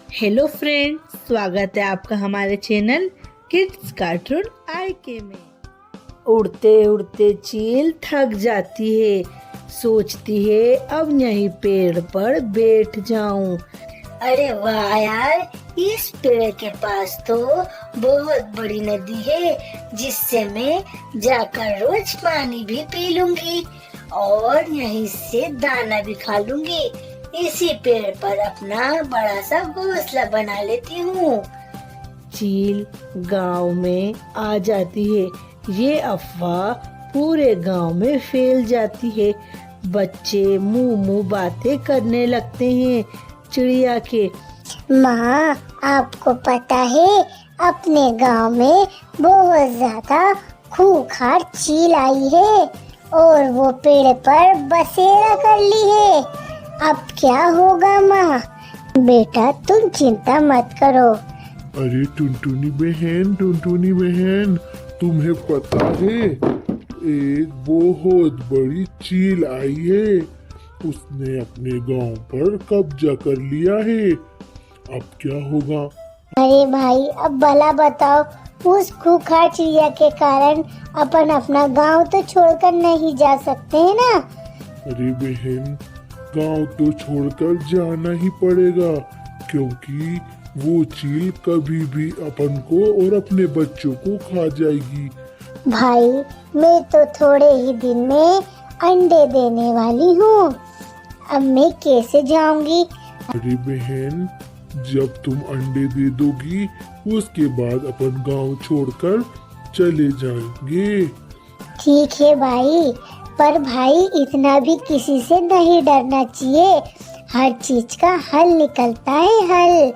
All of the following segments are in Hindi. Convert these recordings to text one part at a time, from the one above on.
हेलो फ्रेंड, स्वागत है आपका हमारे चैनल किड्स कार्टून आईके में। उड़ते उड़ते चील थक जाती है, सोचती है अब यहीं पेड़ पर बैठ जाऊं। अरे वाह यार, इस पेड़ के पास तो बहुत बड़ी नदी है जिससे मैं जाकर रोज पानी भी पी लूंगी और यहीं से दाना भी खा लूंगी। इसी पेड़ पर अपना बड़ा सा घोंसला बना लेती हूँ। चील गांव में आ जाती है। ये अफवाह पूरे गांव में फैल जाती है। बच्चे मुंह मुंह बातें करने लगते हैं चिड़िया के। माँ, आपको पता है अपने गांव में बहुत ज्यादा खूंखार चील आई है और वो पेड़ पर बसेरा कर ली है। अब क्या होगा माँ? बेटा तुम चिंता मत करो। अरे टुनटुनी बहन, तुम्हें पता है एक बहुत बड़ी चील आई है। उसने अपने गांव पर कब्जा कर लिया है। अब क्या होगा? अरे भाई, अब भला बताओ, उस खूंखार चिड़िया के कारण अपन अपना गांव तो छोड़कर नहीं जा सकते हैं ना? अरे बहन, गांव तो छोड़कर जाना ही पड़ेगा क्योंकि वो चील कभी भी अपन को और अपने बच्चों को खा जाएगी। भाई, मैं तो थोड़े ही दिन में अंडे देने वाली हूँ। अब मैं कैसे जाऊंगी? अरे बहन, जब तुम अंडे दे दोगी उसके बाद अपन गांव छोड़कर चले जाएंगे। ठीक है भाई, पर भाई इतना भी किसी से नहीं डरना चाहिए। हर चीज का हल निकलता है, हल।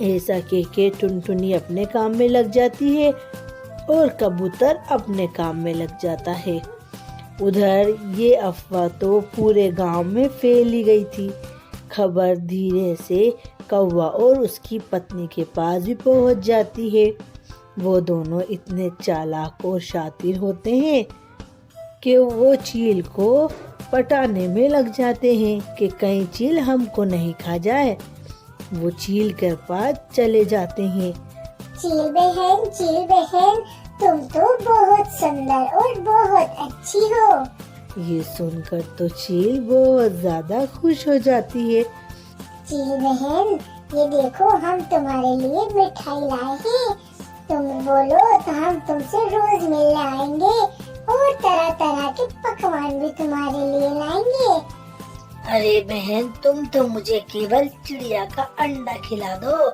ऐसा कह के टुनटुनी अपने काम में लग जाती है और कबूतर अपने काम में लग जाता है। उधर ये अफवाह तो पूरे गांव में फैली गई थी। खबर धीरे से कौवा और उसकी पत्नी के पास भी पहुंच जाती है। वो दोनों इतने चालाक और शातिर होते हैं कि वो चील को पटाने में लग जाते हैं कि कहीं चील हमको नहीं खा जाए। वो चील के पास चले जाते हैं। चील बहन, तुम तो बहुत सुंदर और बहुत अच्छी हो। ये सुनकर तो चील बहुत ज्यादा खुश हो जाती है। चील बहन, ये देखो हम तुम्हारे लिए मिठाई लाए हैं। तुम बोलो तो हम तुमसे रोज मिलने आएंगे और तरह तरह के पकवान भी तुम्हारे लिए लाएंगे। अरे बहन, तुम तो मुझे केवल चिड़िया का अंडा खिला दो,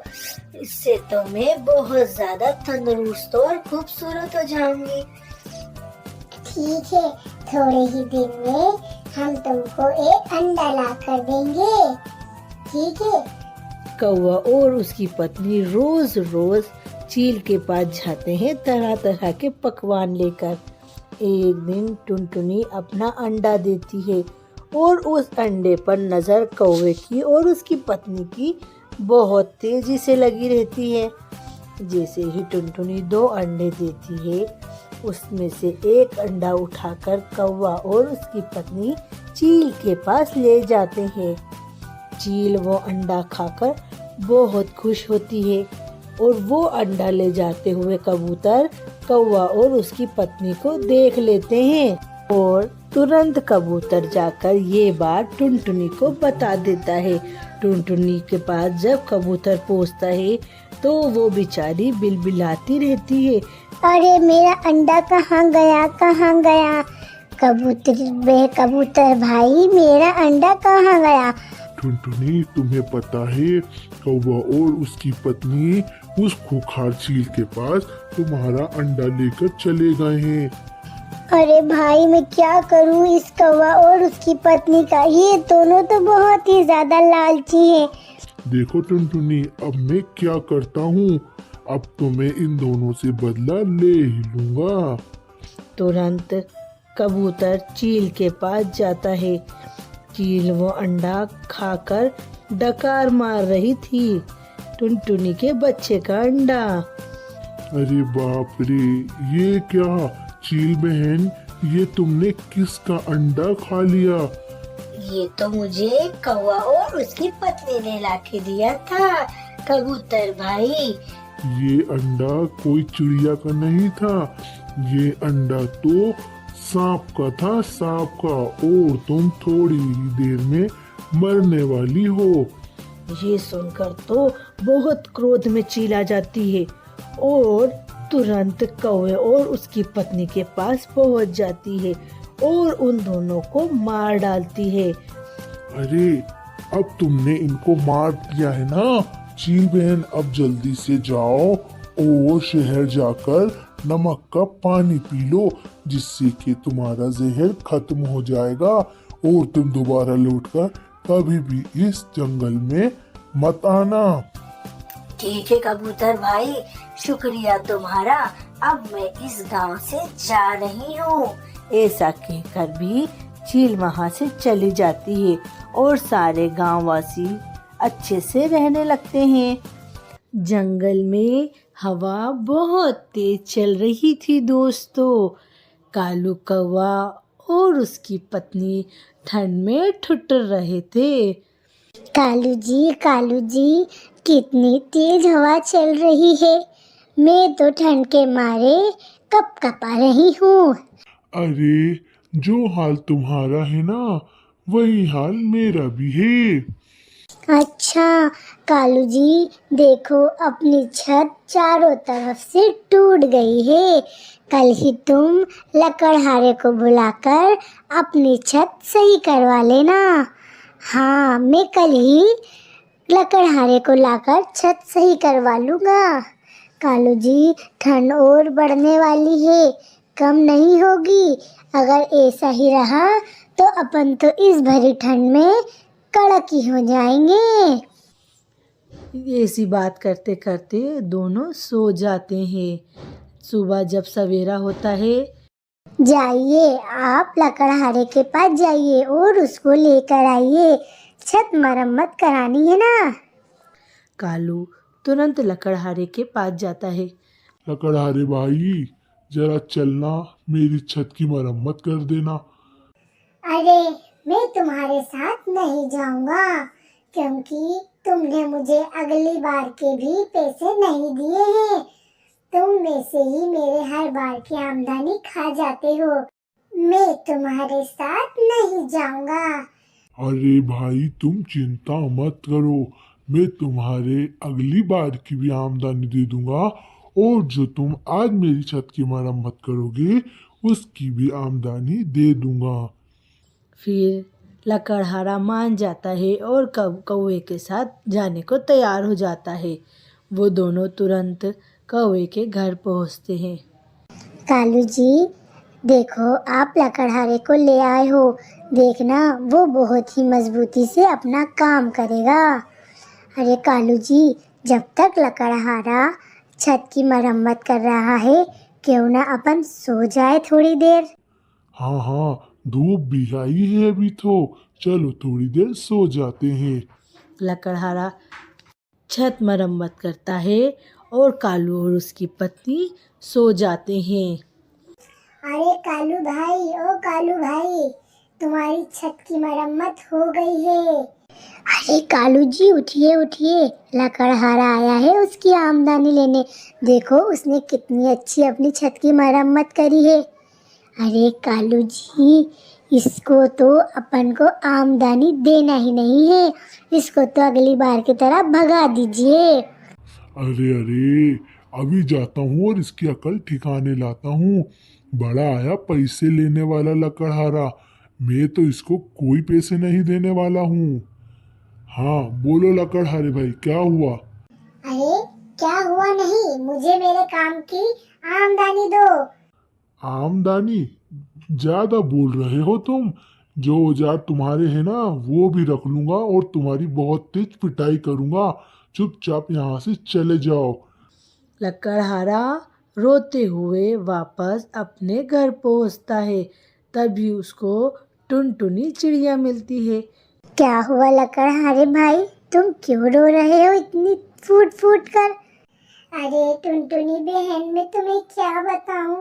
इससे तो मैं बहुत ज्यादा तंदुरुस्त और खूबसूरत हो जाऊंगी। ठीक है, थोड़े ही दिन में हम तुमको एक अंडा ला कर देंगे। ठीक है। कौवा और उसकी पत्नी रोज रोज चील के पास जाते हैं तरह तरह के पकवान लेकर। एक दिन टुनटुनी अपना अंडा देती है और उस अंडे पर नजर कौवे की और उसकी पत्नी की बहुत तेजी से लगी रहती है। जैसे ही टुनटुनी 2 अंडे देती है, उसमें से एक अंडा उठाकर कौवा और उसकी पत्नी चील के पास ले जाते हैं। चील वो अंडा खाकर बहुत खुश होती है और वो अंडा ले जाते हुए कबूतर कौवा और उसकी पत्नी को देख लेते हैं और तुरंत कबूतर जाकर ये बात टुनटुनी को बता देता है। टुनटुनी के पास जब कबूतर पहुंचता है तो वो बेचारी बिलबिलाती रहती है। अरे मेरा अंडा कहाँ गया? कबूतर भाई, मेरा अंडा कहाँ गया? टुनटुनी, तुम्हें पता है कौवा और उसकी पत्नी उस खूंखार चील के पास तुम्हारा अंडा लेकर चले गए हैं। अरे भाई, मैं क्या करूँ इस कौवा और उसकी पत्नी का? ये दोनों तो बहुत ही ज्यादा लालची हैं। देखो टुनटुनी, अब मैं क्या करता हूँ, अब तो मैं इन दोनों से बदला ले ही लूंगा। तुरंत कबूतर चील के पास जाता है। चील वो अंडा खाकर डकार मार रही थी, टुनटुनी के बच्चे का अंडा। अरे बाप रे, ये क्या? चील बहन, ये तुमने किसका अंडा खा लिया? ये तो मुझे कौवा और उसकी पत्नी ने लाके दिया था कबूतर भाई। ये अंडा कोई चिड़िया का नहीं था, ये अंडा तो सांप का था, सांप का। और तुम थोड़ी ही देर में मरने वाली हो। ये सुनकर तो बहुत क्रोध में चिल्ला जाती है और तुरंत कौवे और उसकी पत्नी के पास पहुंच जाती है और उन दोनों को मार डालती है। अरे अब तुमने इनको मार दिया है ना, चील बहन अब जल्दी से जाओ और शहर जाकर नमक का पानी पी लो, जिससे कि तुम्हारा जहर खत्म हो जाएगा और तुम दोबारा लौटकर कभी भी इस जंगल में मत आना। ठीक है कबूतर भाई, शुक्रिया तुम्हारा। अब मैं इस गांव से जा रही हूँ। ऐसा कहकर भी चील वहाँ से चली जाती है और सारे गांववासी अच्छे से रहने लगते हैं। जंगल में हवा बहुत तेज चल रही थी दोस्तों। कालू कौवा और उसकी पत्नी ठंड में ठुठुर रहे थे। कालू जी कितनी तेज हवा चल रही है, मैं तो ठंड के मारे कपा रही हूँ। अरे जो हाल तुम्हारा है ना, वही हाल मेरा भी है। अच्छा कालू जी, देखो अपनी छत चारों तरफ से टूट गई है। कल ही तुम लकड़हारे को बुलाकर अपनी छत सही करवा लेना। हाँ, मैं कल ही लकड़हारे को लाकर छत सही करवा लूँगा। कालू जी, ठंड और बढ़ने वाली है, कम नहीं होगी। अगर ऐसा ही रहा तो अपन तो इस भरी ठंड में कड़क ही हो जाएंगे। ऐसी बात करते करते दोनों सो जाते हैं। सुबह जब सवेरा होता है, जाइए आप लकड़हारे के पास जाइए और उसको लेकर आइए, छत मरम्मत करानी है ना। कालू तुरंत लकड़हारे के पास जाता है। लकड़हारे भाई, जरा चलना, मेरी छत की मरम्मत कर देना। अरे मैं तुम्हारे साथ नहीं जाऊंगा, क्योंकि तुमने मुझे अगली बार के भी पैसे नहीं दिए हैं। तुम में से ही मेरे हर बार की आमदनी खा जाते हो। मैं तुम्हारे साथ नहीं जाऊंगा। अरे भाई तुम चिंता मत करो, मैं तुम्हारे अगली बार की भी आमदनी दे दूंगा और जो तुम आज मेरी छत की मरम्मत करोगे उसकी भी आमदनी दे दूंगा। फिर लकड़हारा मान जाता है और कौवे के साथ जाने को तैयार हो जाता है। वो दोनों तुरंत कौवे के घर पहुंचते हैं। कालू जी, देखो आप लकड़हारे को ले आए हो, देखना वो बहुत ही मजबूती से अपना काम करेगा। अरे कालू जी, जब तक लकड़हारा छत की मरम्मत कर रहा है, क्यों ना अपन सो जाए थोड़ी देर। हाँ हाँ, धूप भी आई है अभी तो, चलो थोड़ी देर सो जाते हैं। लकड़हारा छत मरम्मत करता है और कालू और उसकी पत्नी सो जाते हैं। अरे कालू भाई, ओ कालू भाई, तुम्हारी छत की मरम्मत हो गई है। अरे कालू जी, उठिए उठिए, लकड़हारा आया है उसकी आमदनी लेने। देखो उसने कितनी अच्छी अपनी छत की मरम्मत करी है। अरे कालू जी, इसको तो अपन को आमदनी देना ही नहीं है, इसको तो अगली बार की तरह भगा दीजिए। अरे अरे, अभी जाता हूँ और इसकी अकल ठिकाने लाता हूँ। बड़ा आया पैसे लेने वाला लकड़हारा, मैं तो इसको कोई पैसे नहीं देने वाला हूँ। हाँ बोलो लकड़हारे भाई, क्या हुआ? अरे क्या हुआ नहीं, मुझे मेरे काम की आमदनी दो। आमदनी? ज्यादा बोल रहे हो तुम। जो औजार तुम्हारे हैं ना वो भी रख लूंगा और तुम्हारी बहुत तेज पिटाई करूंगा। चुपचाप यहाँ से चले जाओ। लकड़हारा रोते हुए वापस अपने घर पहुंचता है। तभी उसको टुनटुनी चिड़िया मिलती है। क्या हुआ लकड़हारे भाई, तुम क्यों रो रहे हो इतनी फूट फूट कर? अरे टुनटुनी बहन, मैं तुम्हें क्या बताऊं,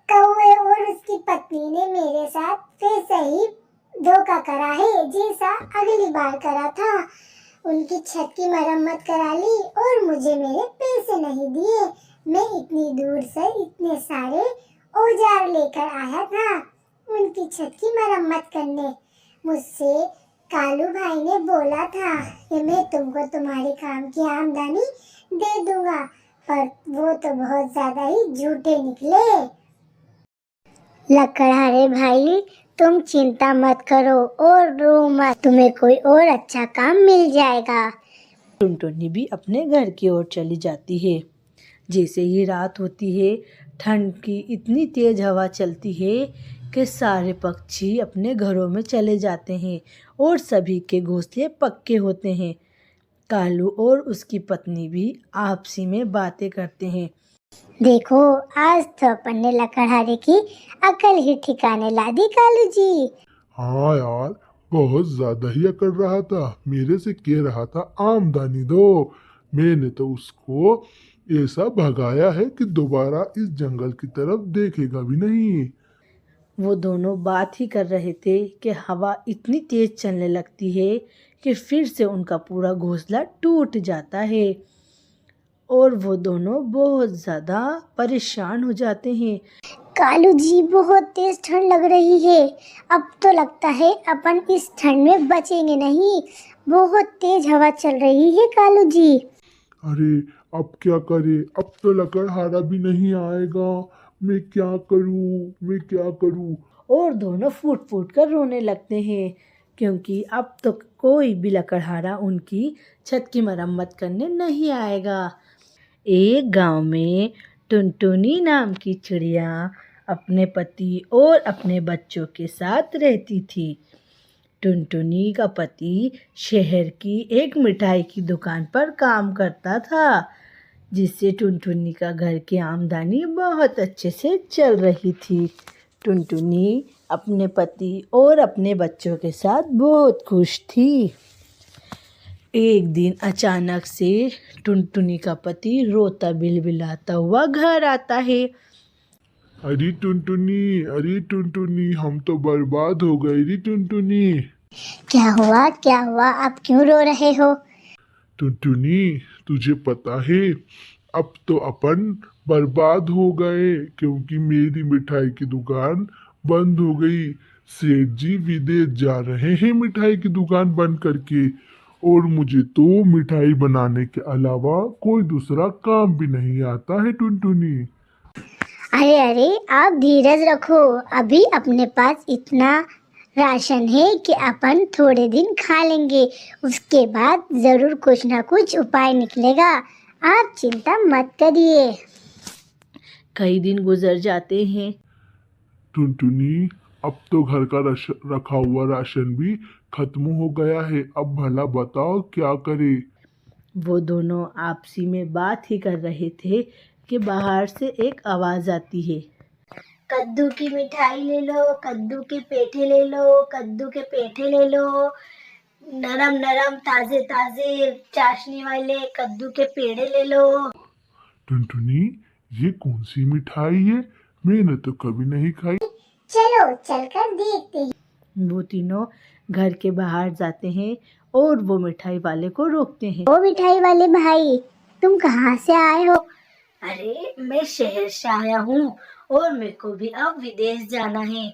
कौवे और उसकी पत्नी ने मेरे साथ वैसे ही धोखा करा है जैसा अगली बार करा था। उनकी छत की मरम्मत करा ली और मुझे मेरे पैसे नहीं दिए। मैं इतनी दूर से इतने सारे औजार लेकर आया था उनकी छत की मरम्मत करने। मुझसे कालू भाई ने बोला था कि मैं तुमको तुम्हारे काम की आमदनी दे दूंगा, पर वो तो बहुत ज्यादा ही झूठे निकले। लकड़हारे भाई, तुम चिंता मत करो और रो मत, तुम्हें कोई और अच्छा काम मिल जाएगा। टुनटुनी भी अपने घर की ओर चली जाती है। जैसे ही रात होती है, ठंड की इतनी तेज हवा चलती है कि सारे पक्षी अपने घरों में चले जाते हैं और सभी के घोंसले पक्के होते हैं। कालू और उसकी पत्नी भी आपसी में बातें करते हैं। देखो, आज तो अपन ने लकड़हारे की अकल ही ठिकाने ला दी कालू जी। हाँ यार, बहुत ज्यादा ही अकड़ रहा था, मेरे से कह रहा था आमदनी दो। मैंने तो उसको ऐसा भगाया है कि दोबारा इस जंगल की तरफ देखेगा भी नहीं। वो दोनों बात ही कर रहे थे कि हवा इतनी तेज चलने लगती है कि फिर से उनका पूरा घोंसला टूट जाता है और वो दोनों बहुत ज़्यादा परेशान हो जाते हैं। कालू जी, बहुत तेज ठंड लग रही है। अब तो लगता है अपन इस ठंड में बचेंगे नहीं। बहुत तेज हवा चल रही है कालू जी। अरे अब क्या करे, अब तो लकड़हारा भी नहीं आएगा। मैं क्या करूं, मैं क्या करूं। और दोनों फूट फूट कर रोने लगते हैं क्योंकि अब तो कोई भी लकड़हारा उनकी छत की मरम्मत करने नहीं आएगा। एक गांव में टुनटुनी नाम की चिड़िया अपने पति और अपने बच्चों के साथ रहती थी। टुनटुनी का पति शहर की एक मिठाई की दुकान पर काम करता था, जिससे टुनटुनी का घर की आमदनी बहुत अच्छे से चल रही थी। टुनटुनी अपने पति और अपने बच्चों के साथ बहुत खुश थी। एक दिन अचानक से टुनटुनी का पति रोता बिलबिलाता हुआ घर आता है। अरे टुनटुनी, अरे टुनटुनी, हम तो बर्बाद हो गए रे टुनटुनी। क्या हुआ, क्या हुआ, आप क्यों रो रहे हो? टुनटुनी, तुझे पता है अब तो अपन बर्बाद हो गए, क्योंकि मेरी मिठाई की दुकान बंद हो गई। सेठ जी विदेश जा रहे हैं मिठाई की दुकान बंद करके, और मुझे तो मिठाई बनाने के अलावा कोई दूसरा काम भी नहीं आता है टुनटुनी। अरे अरे, आप धीरज रखो। अभी अपने पास इतना राशन है कि अपन थोड़े दिन खा लेंगे। उसके बाद जरूर कुछ ना कुछ उपाय निकलेगा। आप चिंता मत करिए। कई दिन गुजर जाते हैं। टुनटुनी, अब तो घर का रखा हुआ राशन भी खत्म हो गया है। अब भला बताओ क्या करे। वो दोनों आपसी में बात ही कर रहे थे कि बाहर से एक आवाज़ आती है। कद्दू की मिठाई ले लो, कद्दू के पेठे ले लो, कद्दू के पेठे ले लो, नरम नरम ताजे ताजे चाशनी वाले कद्दू के पेड़े ले लो। टुनटुनी, ये कौन सी मिठाई है? मैंने तो कभी नहीं खाई। चलो चलकर देखते हैं। वो तीनों घर के बाहर जाते हैं और वो मिठाई वाले को रोकते हैं। ओ मिठाई वाले भाई, तुम कहाँ से आए हो? अरे, मैं शहर से आया हूँ और मेरे को भी अब विदेश जाना है।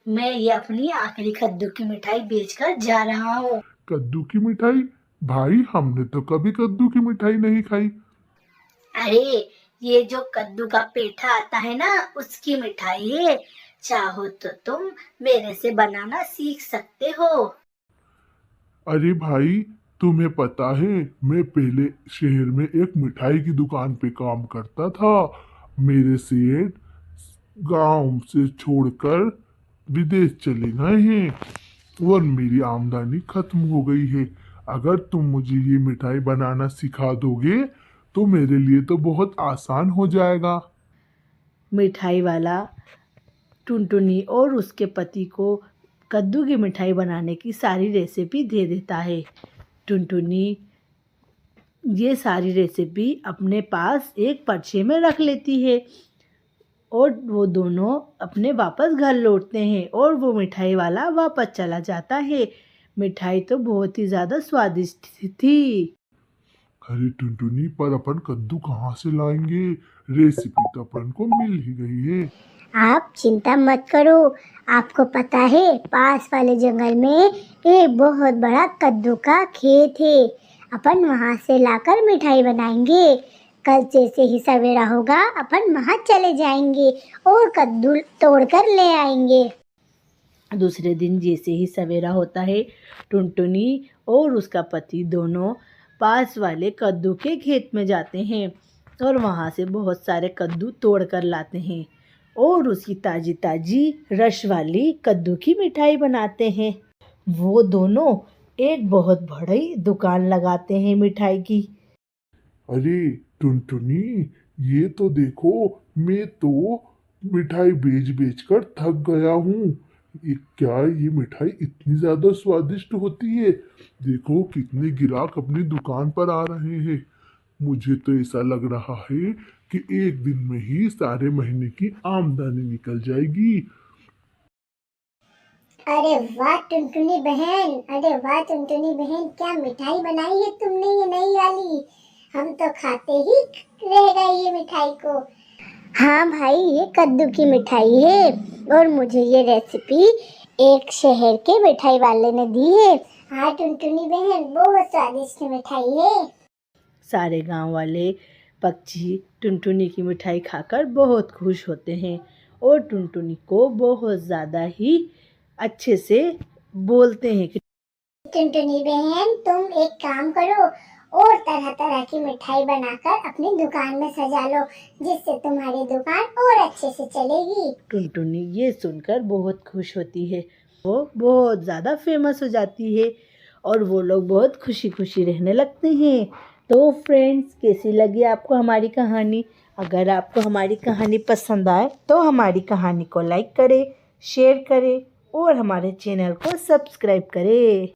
मैं ये अपनी आखिरी कद्दू की मिठाई बेचकर जा रहा हूँ। कद्दू की मिठाई? भाई, हमने तो कभी कद्दू की मिठाई नहीं खाई। अरे, ये जो कद्दू का पेठा आता है ना, उसकी मिठाई है। चाहो तो तुम मेरे से बनाना सीख सकते हो। अरे भाई, तुम्हें पता है मैं पहले शहर में एक मिठाई की दुकान पे काम करता था। मेरे सेठ गांव से छोड़कर विदेश चले गए हैं और मेरी आमदनी खत्म हो गई है। अगर तुम मुझे ये मिठाई बनाना सिखा दोगे तो मेरे लिए तो बहुत आसान हो जाएगा। मिठाई वाला टुनटुनी और उसके पति को कद्दू की मिठाई बनाने की सारी रेसिपी दे देता है। टुनटुनी ये सारी रेसिपी अपने पास एक पर्चे में रख लेती है और वो दोनों अपने वापस घर लौटते हैं और वो मिठाई वाला वापस चला जाता है। मिठाई तो बहुत ही ज़्यादा स्वादिष्ट थी। अरे टुनटुनी, पर अपन कद्दू कहाँ से लाएंगे? रेसिपी तो अपन को मिल ही गई है। आप चिंता मत करो, आपको पता है पास वाले जंगल में एक बहुत बड़ा कद्दू का खेत है। अपन वहाँ से लाकर मिठाई बनाएंगे। कल जैसे ही सवेरा होगा अपन वहाँ चले जाएंगे और कद्दू तोड़कर ले आएंगे। दूसरे दिन जैसे ही सवेरा होता है, टुनटुनी और उसका पति दोनों पास वाले कद्दू के खेत में जाते हैं और वहाँ से बहुत सारे कद्दू तोड़ कर लाते हैं और उसकी ताज़ी ताज़ी रस वाली कद्दू की मिठाई बनाते हैं। वो दोनों एक बहुत बड़ी दुकान लगाते हैं मिठाई की। अरे टुनटुनी, ये तो देखो, मैं तो मिठाई बेच बेच कर थक गया हूँ। क्या ये मिठाई इतनी ज्यादा स्वादिष्ट होती है? देखो कितने गिराक अपनी दुकान पर आ रहे हैं। मुझे तो ऐसा लग रहा है कि एक दिन में ही सारे महीने की आमदनी निकल जाएगी। अरे वाह टुनटुनी बहन, अरे वाह टुनटुनी बहन, क्या मिठाई बनाई है तुमने ये नई वाली। हम तो खाते ही रह गए ये मिठाई को। हाँ भाई, ये कद्दू की मिठाई है और मुझे ये रेसिपी एक शहर के मिठाई वाले ने दी है। हाँ टुनटुनी बहन, बहुत स्वादिष्ट मिठाई है। सारे गांव वाले पक्षी टुनटुनी की मिठाई खाकर बहुत खुश होते हैं और टुनटुनी को बहुत ज़्यादा ही अच्छे से बोलते हैं कि टुनटुनी बहन, तुम एक काम करो और तरह तरह की मिठाई बनाकर अपनी दुकान में सजा लो, जिससे तुम्हारी दुकान और अच्छे से चलेगी। टुनटुनी ये सुनकर बहुत खुश होती है। वो बहुत ज़्यादा फेमस हो जाती है और वो लोग बहुत खुशी खुशी रहने लगते हैं। तो फ्रेंड्स, कैसी लगी आपको हमारी कहानी? अगर आपको हमारी कहानी पसंद आए तो हमारी कहानी को लाइक करें, शेयर करें और हमारे चैनल को सब्सक्राइब करें।